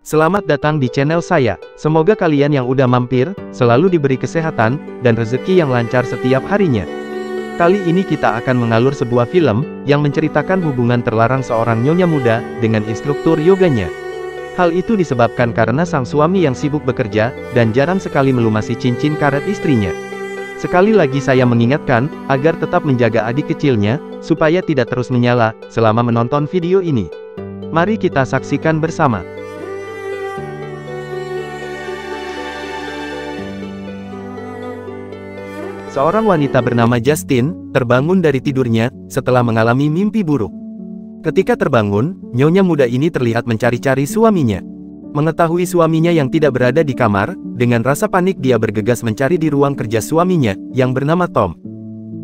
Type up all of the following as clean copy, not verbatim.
Selamat datang di channel saya. Semoga kalian yang udah mampir, selalu diberi kesehatan, dan rezeki yang lancar setiap harinya. Kali ini kita akan mengalur sebuah film, yang menceritakan hubungan terlarang seorang nyonya muda, dengan instruktur yoganya. Hal itu disebabkan karena sang suami yang sibuk bekerja, dan jarang sekali melumasi cincin karet istrinya. Sekali lagi saya mengingatkan, agar tetap menjaga adik kecilnya, supaya tidak terus menyala, selama menonton video ini. Mari kita saksikan bersama. Seorang wanita bernama Justin, terbangun dari tidurnya, setelah mengalami mimpi buruk. Ketika terbangun, nyonya muda ini terlihat mencari-cari suaminya. Mengetahui suaminya yang tidak berada di kamar, dengan rasa panik dia bergegas mencari di ruang kerja suaminya, yang bernama Tom.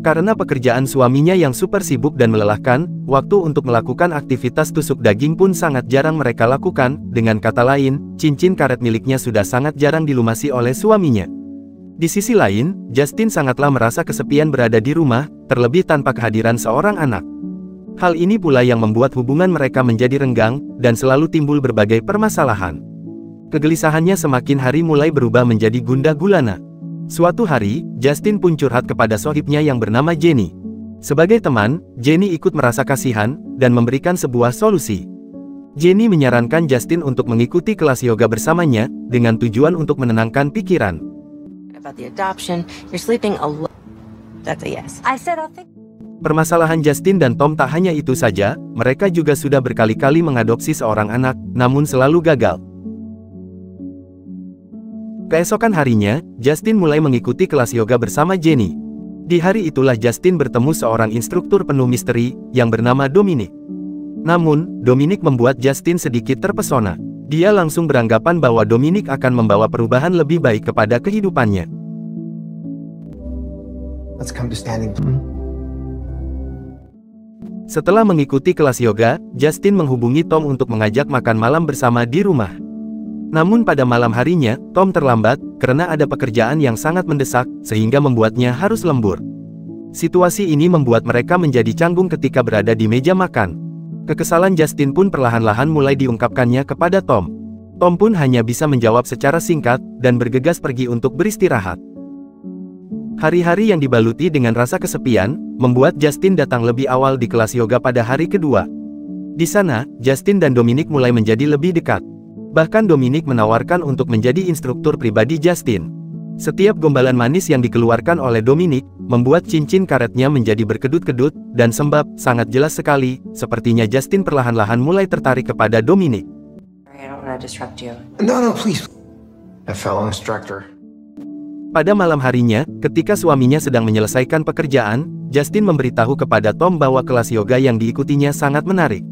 Karena pekerjaan suaminya yang super sibuk dan melelahkan, waktu untuk melakukan aktivitas tusuk daging pun sangat jarang mereka lakukan, dengan kata lain, cincin karet miliknya sudah sangat jarang dilumasi oleh suaminya. Di sisi lain, Justin sangatlah merasa kesepian berada di rumah, terlebih tanpa kehadiran seorang anak. Hal ini pula yang membuat hubungan mereka menjadi renggang, dan selalu timbul berbagai permasalahan. Kegelisahannya semakin hari mulai berubah menjadi gundah gulana. Suatu hari, Justin pun curhat kepada sohibnya yang bernama Jenny. Sebagai teman, Jenny ikut merasa kasihan, dan memberikan sebuah solusi. Jenny menyarankan Justin untuk mengikuti kelas yoga bersamanya, dengan tujuan untuk menenangkan pikiran. About the adoption, you're sleeping a lot. That's a yes. I said I'll think. Permasalahan Justin dan Tom tak hanya itu saja, mereka juga sudah berkali-kali mengadopsi seorang anak, namun selalu gagal. Keesokan harinya, Justin mulai mengikuti kelas yoga bersama Jenny. Di hari itulah Justin bertemu seorang instruktur penuh misteri, yang bernama Dominic. Namun, Dominic membuat Justin sedikit terpesona. Dia langsung beranggapan bahwa Dominic akan membawa perubahan lebih baik kepada kehidupannya. Let's come to standing. Setelah mengikuti kelas yoga, Justin menghubungi Tom untuk mengajak makan malam bersama di rumah. Namun pada malam harinya, Tom terlambat, karena ada pekerjaan yang sangat mendesak, sehingga membuatnya harus lembur. Situasi ini membuat mereka menjadi canggung ketika berada di meja makan. Kekesalan Justin pun perlahan-lahan mulai diungkapkannya kepada Tom. Tom pun hanya bisa menjawab secara singkat, dan bergegas pergi untuk beristirahat. Hari-hari yang dibaluti dengan rasa kesepian, membuat Justin datang lebih awal di kelas yoga pada hari kedua. Di sana, Justin dan Dominic mulai menjadi lebih dekat. Bahkan Dominic menawarkan untuk menjadi instruktur pribadi Justin. Setiap gombalan manis yang dikeluarkan oleh Dominic, membuat cincin karetnya menjadi berkedut-kedut, dan sembab, sangat jelas sekali, sepertinya Justin perlahan-lahan mulai tertarik kepada Dominic. I don't want to disrupt you. No, please. A fellow instructor. Pada malam harinya, ketika suaminya sedang menyelesaikan pekerjaan, Justin memberitahu kepada Tom bahwa kelas yoga yang diikutinya sangat menarik.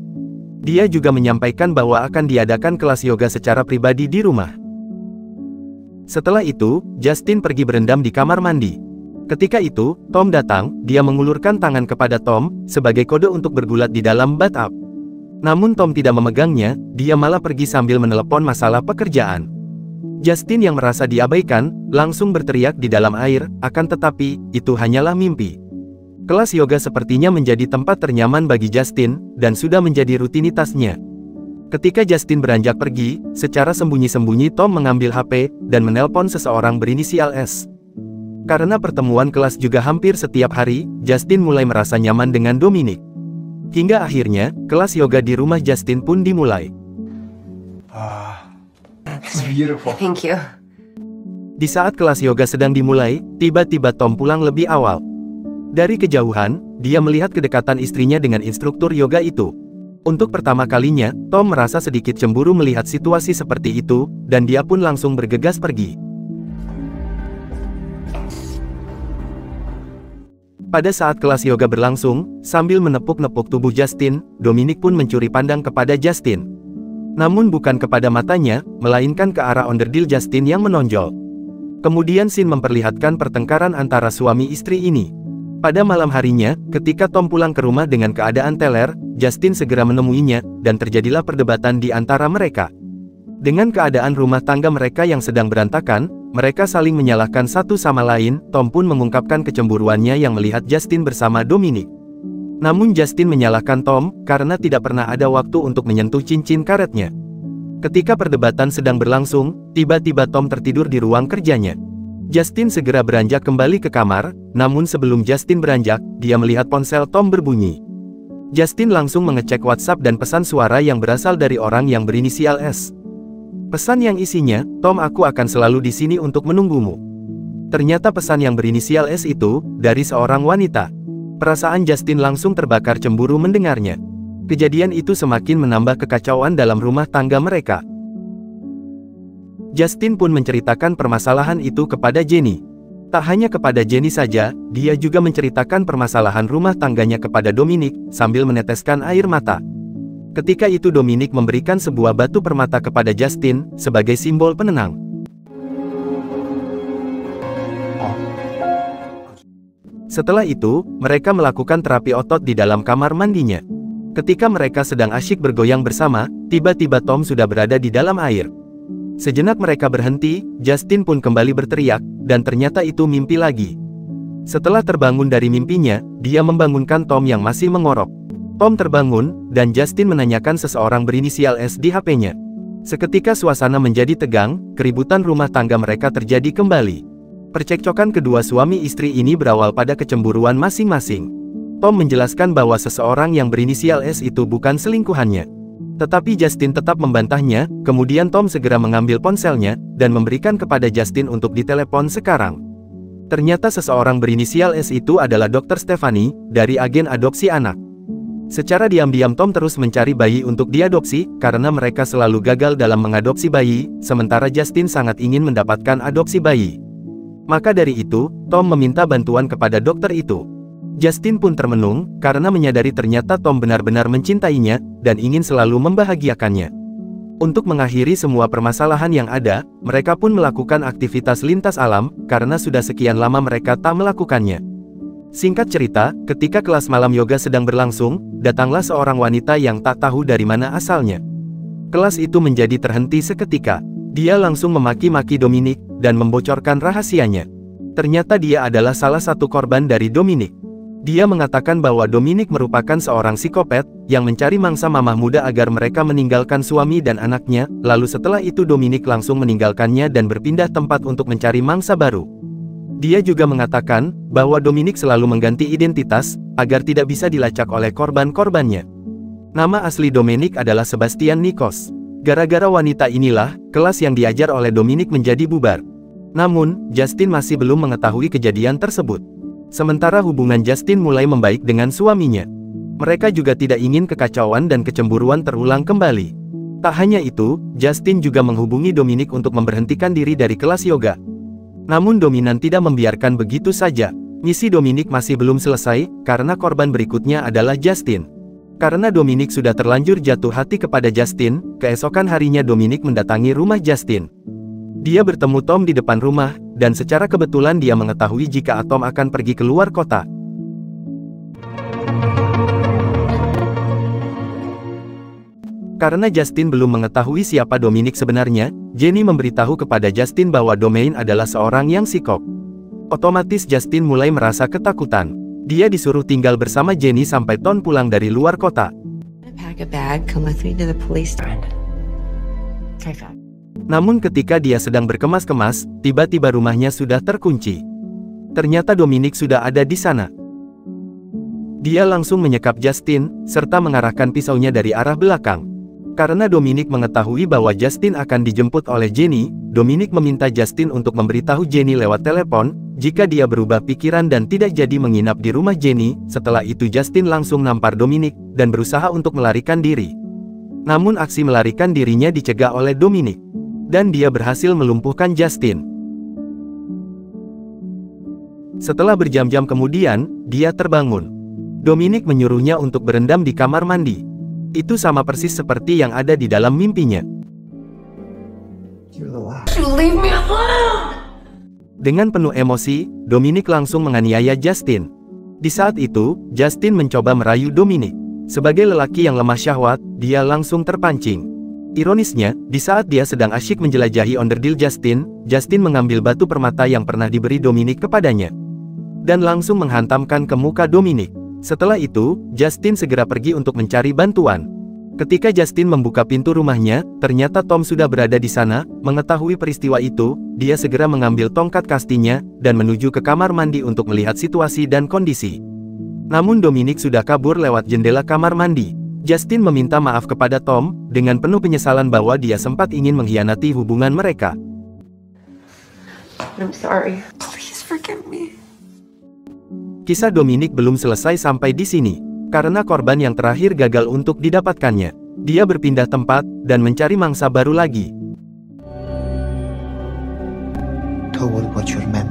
Dia juga menyampaikan bahwa akan diadakan kelas yoga secara pribadi di rumah. Setelah itu, Justin pergi berendam di kamar mandi. Ketika itu, Tom datang, dia mengulurkan tangan kepada Tom, sebagai kode untuk bergulat di dalam bathtub. Namun Tom tidak memegangnya, dia malah pergi sambil menelepon masalah pekerjaan. Justin yang merasa diabaikan, langsung berteriak di dalam air, akan tetapi, itu hanyalah mimpi. Kelas yoga sepertinya menjadi tempat ternyaman bagi Justin, dan sudah menjadi rutinitasnya. Ketika Justin beranjak pergi, secara sembunyi-sembunyi Tom mengambil HP, dan menelpon seseorang berinisial S. Karena pertemuan kelas juga hampir setiap hari, Justin mulai merasa nyaman dengan Dominic. Hingga akhirnya, kelas yoga di rumah Justin pun dimulai. It's beautiful. Thank you. Di saat kelas yoga sedang dimulai, tiba-tiba Tom pulang lebih awal. Dari kejauhan, dia melihat kedekatan istrinya dengan instruktur yoga itu. Untuk pertama kalinya, Tom merasa sedikit cemburu melihat situasi seperti itu, dan dia pun langsung bergegas pergi. Pada saat kelas yoga berlangsung, sambil menepuk-nepuk tubuh Justin, Dominic pun mencuri pandang kepada Justin. Namun bukan kepada matanya, melainkan ke arah onderdil Justin yang menonjol. Kemudian scene memperlihatkan pertengkaran antara suami istri ini. Pada malam harinya, ketika Tom pulang ke rumah dengan keadaan teler, Justin segera menemuinya, dan terjadilah perdebatan di antara mereka. Dengan keadaan rumah tangga mereka yang sedang berantakan, mereka saling menyalahkan satu sama lain. Tom pun mengungkapkan kecemburuannya yang melihat Justin bersama Dominic. Namun Justin menyalahkan Tom, karena tidak pernah ada waktu untuk menyentuh cincin karetnya. Ketika perdebatan sedang berlangsung, tiba-tiba Tom tertidur di ruang kerjanya. Justin segera beranjak kembali ke kamar, namun sebelum Justin beranjak, dia melihat ponsel Tom berbunyi. Justin langsung mengecek WhatsApp dan pesan suara yang berasal dari orang yang berinisial S. Pesan yang isinya, "Tom, aku akan selalu di sini untuk menunggumu." Ternyata pesan yang berinisial S itu dari seorang wanita. Perasaan Justin langsung terbakar cemburu mendengarnya. Kejadian itu semakin menambah kekacauan dalam rumah tangga mereka. Justin pun menceritakan permasalahan itu kepada Jenny. Tak hanya kepada Jenny saja, dia juga menceritakan permasalahan rumah tangganya kepada Dominic, sambil meneteskan air mata. Ketika itu Dominic memberikan sebuah batu permata kepada Justin, sebagai simbol penenang. Setelah itu, mereka melakukan terapi otot di dalam kamar mandinya. Ketika mereka sedang asyik bergoyang bersama, tiba-tiba Tom sudah berada di dalam air. Sejenak mereka berhenti, Justin pun kembali berteriak, dan ternyata itu mimpi lagi. Setelah terbangun dari mimpinya, dia membangunkan Tom yang masih mengorok. Tom terbangun, dan Justin menanyakan seseorang berinisial S di HP-nya. Seketika suasana menjadi tegang, keributan rumah tangga mereka terjadi kembali. Percekcokan kedua suami istri ini berawal pada kecemburuan masing-masing. Tom menjelaskan bahwa seseorang yang berinisial S itu bukan selingkuhannya. Tetapi Justin tetap membantahnya, kemudian Tom segera mengambil ponselnya, dan memberikan kepada Justin untuk ditelepon sekarang. Ternyata seseorang berinisial S itu adalah Dr. Stephanie, dari agen adopsi anak. Secara diam-diam Tom terus mencari bayi untuk diadopsi, karena mereka selalu gagal dalam mengadopsi bayi, sementara Justin sangat ingin mendapatkan adopsi bayi. Maka dari itu, Tom meminta bantuan kepada dokter itu. Justin pun termenung, karena menyadari ternyata Tom benar-benar mencintainya, dan ingin selalu membahagiakannya. Untuk mengakhiri semua permasalahan yang ada, mereka pun melakukan aktivitas lintas alam, karena sudah sekian lama mereka tak melakukannya. Singkat cerita, ketika kelas malam yoga sedang berlangsung, datanglah seorang wanita yang tak tahu dari mana asalnya. Kelas itu menjadi terhenti seketika. Dia langsung memaki-maki Dominic, dan membocorkan rahasianya. Ternyata dia adalah salah satu korban dari Dominic. Dia mengatakan bahwa Dominic merupakan seorang psikopat, yang mencari mangsa mamah muda agar mereka meninggalkan suami dan anaknya, lalu setelah itu Dominic langsung meninggalkannya dan berpindah tempat untuk mencari mangsa baru. Dia juga mengatakan, bahwa Dominic selalu mengganti identitas, agar tidak bisa dilacak oleh korban-korbannya. Nama asli Dominic adalah Sebastian Nikos. Gara-gara wanita inilah, kelas yang diajar oleh Dominic menjadi bubar. Namun, Justin masih belum mengetahui kejadian tersebut. Sementara hubungan Justin mulai membaik dengan suaminya. Mereka juga tidak ingin kekacauan dan kecemburuan terulang kembali. Tak hanya itu, Justin juga menghubungi Dominic untuk memberhentikan diri dari kelas yoga. Namun dominan tidak membiarkan begitu saja. Misi Dominic masih belum selesai, karena korban berikutnya adalah Justin. Karena Dominic sudah terlanjur jatuh hati kepada Justin, keesokan harinya Dominic mendatangi rumah Justin. Dia bertemu Tom di depan rumah, dan secara kebetulan dia mengetahui jika Tom akan pergi keluar kota. Karena Justin belum mengetahui siapa Dominic sebenarnya, Jenny memberitahu kepada Justin bahwa Domain adalah seorang yang psikop. Otomatis Justin mulai merasa ketakutan. Dia disuruh tinggal bersama Jenny sampai Tom pulang dari luar kota. Pack a bag, come with me to the police. Namun ketika dia sedang berkemas-kemas, tiba-tiba rumahnya sudah terkunci. Ternyata Dominic sudah ada di sana. Dia langsung menyekap Justin, serta mengarahkan pisaunya dari arah belakang. Karena Dominic mengetahui bahwa Justin akan dijemput oleh Jenny, Dominic meminta Justin untuk memberitahu Jenny lewat telepon, jika dia berubah pikiran dan tidak jadi menginap di rumah Jenny. Setelah itu Justin langsung nampar Dominic, dan berusaha untuk melarikan diri. Namun aksi melarikan dirinya dicegah oleh Dominic. Dan dia berhasil melumpuhkan Justin. Setelah berjam-jam kemudian, dia terbangun. Dominic menyuruhnya untuk berendam di kamar mandi. Itu sama persis seperti yang ada di dalam mimpinya. Dengan penuh emosi, Dominic langsung menganiaya Justin. Di saat itu, Justin mencoba merayu Dominic. Sebagai lelaki yang lemah syahwat, dia langsung terpancing. Ironisnya, di saat dia sedang asyik menjelajahi onderdil Justin, Justin mengambil batu permata yang pernah diberi Dominic kepadanya. Dan langsung menghantamkan ke muka Dominic. Setelah itu, Justin segera pergi untuk mencari bantuan. Ketika Justin membuka pintu rumahnya, ternyata Tom sudah berada di sana. Mengetahui peristiwa itu, dia segera mengambil tongkat kastinya, dan menuju ke kamar mandi untuk melihat situasi dan kondisi. Namun Dominic sudah kabur lewat jendela kamar mandi. Justin meminta maaf kepada Tom, dengan penuh penyesalan bahwa dia sempat ingin mengkhianati hubungan mereka. I'm sorry. Please forgive me. Kisah Dominic belum selesai sampai di sini. Karena korban yang terakhir gagal untuk didapatkannya, dia berpindah tempat, dan mencari mangsa baru lagi. Toward what you're meant